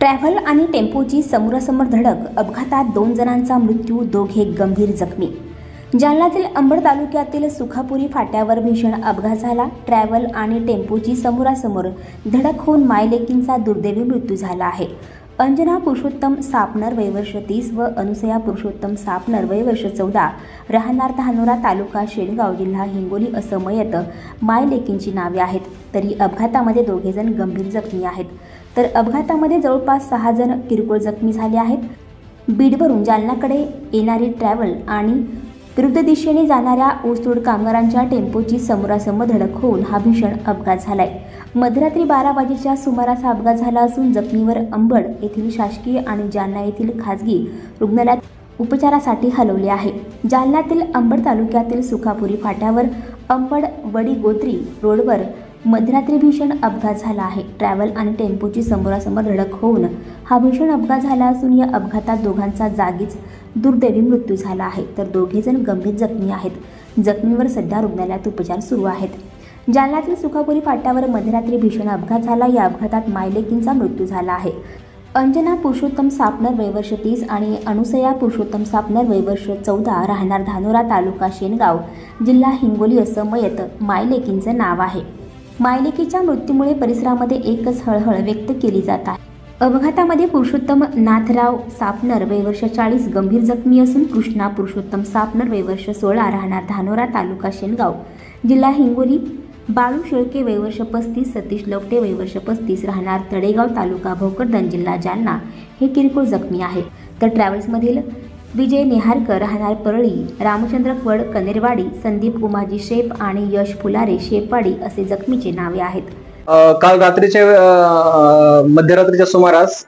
Travel आणि टेम्पोची समोरासमोर धडक, अपघातात 2 जणांचा मृत्यू, दोघे गंभीर जखमी. जालन्यातील अंबड तालुक्यातील सुखापुरी फाट्यावर भीषण अपघात झाला. ट्रॅव्हल आणि टेम्पोची समोरासमोर धडक होऊन मायलेकींचा दुर्दैवी मृत्यू झाला आहे. अंजना पुरुषोत्तम सापनर वय वर्ष 30 व अनुसया पुरुषोत्तम सापनर वय वर्ष 14 राहणार धानोरा तालुका शेलगाव जिल्हा हिंगोली असं मयत मायलेकींची नावे आहेत. तरी अपघातामध्ये 2 जण गंभीर जखमी आहेत. तर अपघातामध्ये जवळपास 6 जण किरकोळ जखमी झाले आहेत. बीडवरून जालन्याकडे येणारी ट्रॅव्हल आणि विरुद्ध दिशेने जाणाऱ्या ऊसतोड कामगारांच्या टेम्पोची समोरासमोर धडक होऊन हा भीषण अपघात झालाय. मध्यरात्री 12 वाजेच्या सुमारास हा अपघात झाला असून जखमीवर अंबड येथील शासकीय आणि जालना येथील खाजगी रुग्णालयात उपचारासाठी हलवले आहे. जालन्यातील अंबड तालुक्यातील सुखापुरी फाट्यावर अंबड वडीगोत्री रोडवर मध्यरात्री भीषण अपघात झाला आहे. ट्रॅव्हल आणि टेम्पोची समोरासमोर धडक होऊन हा भीषण अपघात झाला असून या अपघातात दोघांचा जागीच दुर्दैवी मृत्यू झाला आहे. तर 2 जण गंभीर जखमी आहेत. जखमीवर सध्या रुग्णालयात उपचार सुरू आहेत. जालन्यातील सुखापुरी फाट्यावर मध्यरात्री भीषण अपघात झाला. या अपघातात मायलेकींचा मृत्यू झाला आहे. अंजना पुरुषोत्तम सापनर वय वर्ष 30 आणि अनुसया पुरुषोत्तम सापनर वय वर्ष 14 राहणार धानोरा तालुका शेलगाव जिल्हा हिंगोली असं मयत मायलेकींचं नाव आहे. मायलेकीच्या मृत्यूमुळे परिसरामध्ये एकच हळहळ व्यक्त केली जात आहे. अपघातामध्ये पुरुषोत्तम नाथराव सापनर वय वर्ष 40 गंभीर जखमी असून कृष्णा पुरुषोत्तम सापनर वय वर्ष 16 राहणार धानोरा तालुका शेलगाव जिल्हा हिंगोली, बाळू शेळके वय वर्ष 35, सतीश लवटे वय वर्ष 35 राहणार तळेगाव तालुका भोकरदन जिल्हा जालना हे किरकोळ जखमी आहेत. तर ट्रॅव्हल्समधील विजय नेहारकर राहणार परळी, रामचंद्र वड कनेरवाडी, संदीप उमाजी शेप आणि यश फुलारे शेपवाडी असे जखमीचे नावे आहेत. काल रात्रीच्या मध्यरात्रीच्या सुमारास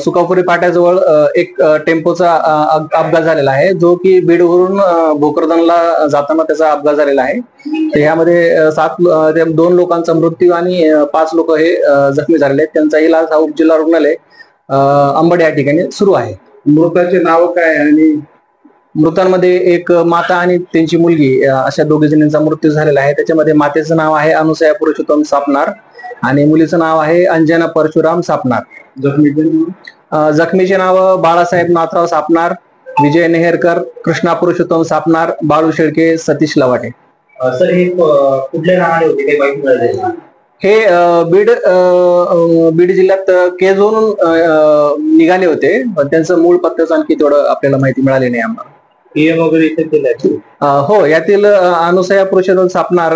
सुखापुरी फाट्याजवळ एक टेम्पोचा अपघात झालेला आहे, जो की बीडवरून भोकरदनला जाताना त्याचा अपघात झालेला आहे. ह्यामध्ये 2 लोकांचा मृत्यू आणि 5 लोक हे जखमी झालेले आहेत. त्यांचा इलाज हा उपजिल्हा रुग्णालय अंबड या ठिकाणी सुरू आहे. मृताचे नाव काय आणि मृतांमध्ये एक माता आणि त्यांची मुलगी अशा 2 जणांचा मृत्यू झालेला आहे. त्याच्यामध्ये मातेचं नाव आहे अनुसया पुरुषोत्तम सापनार आणि मुलीचं नाव आहे अंजना परशुराम सापनार. जखमीचे नाव बाळासाहेब नाथराव सापनार, विजय नेहरकर, कृष्णा पुरुषोत्तम सापनार, बाळू शेळके, सतीश लवाटे. सर हे कुठल्या नावाने होते, काही माहिती मिळाली? हे बीड जिल्ह्यात केजवरून निघाले होते, पण त्यांचं मूळ पत्त्याचं आणखी थोडं आपल्याला माहिती मिळाली नाही आम्हाला. पीएम वगैरे इथे केलं? हो, यातील अनुसया पुरुषोत्तम सापनार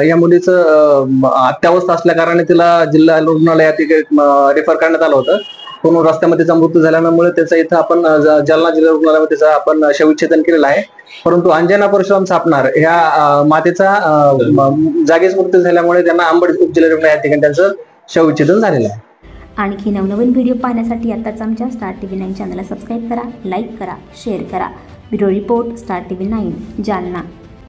या मुलीचं अत्यावस्था असल्या कारणाने तिला जिल्हा रुग्णालयात रेफर करण्यात आलं होतं. पण रस्त्यामध्ये तिचा मृत्यू झाल्यामुळे त्याचा इथं आपण जालना जिल्हा रुग्णालयामध्ये त्याचा आपण शवविच्छेदन केलेलं आहे. परंतु अंजना परशुराम सापनार ह्या मातेचा जागीच मृत्यू झाल्यामुळे त्यांना अंबड उपजिल्हा रुग्णालय या ठिकाणी त्यांचं शवविच्छेदन झालेलं आहे. आणखी नवनवीन व्हिडिओ पाहण्यासाठी आताच आमच्या स्टार TV 9 चॅनलला सबस्क्राईब करा, लाईक करा, शेअर करा. Bureau report, star TV 9 Jalna.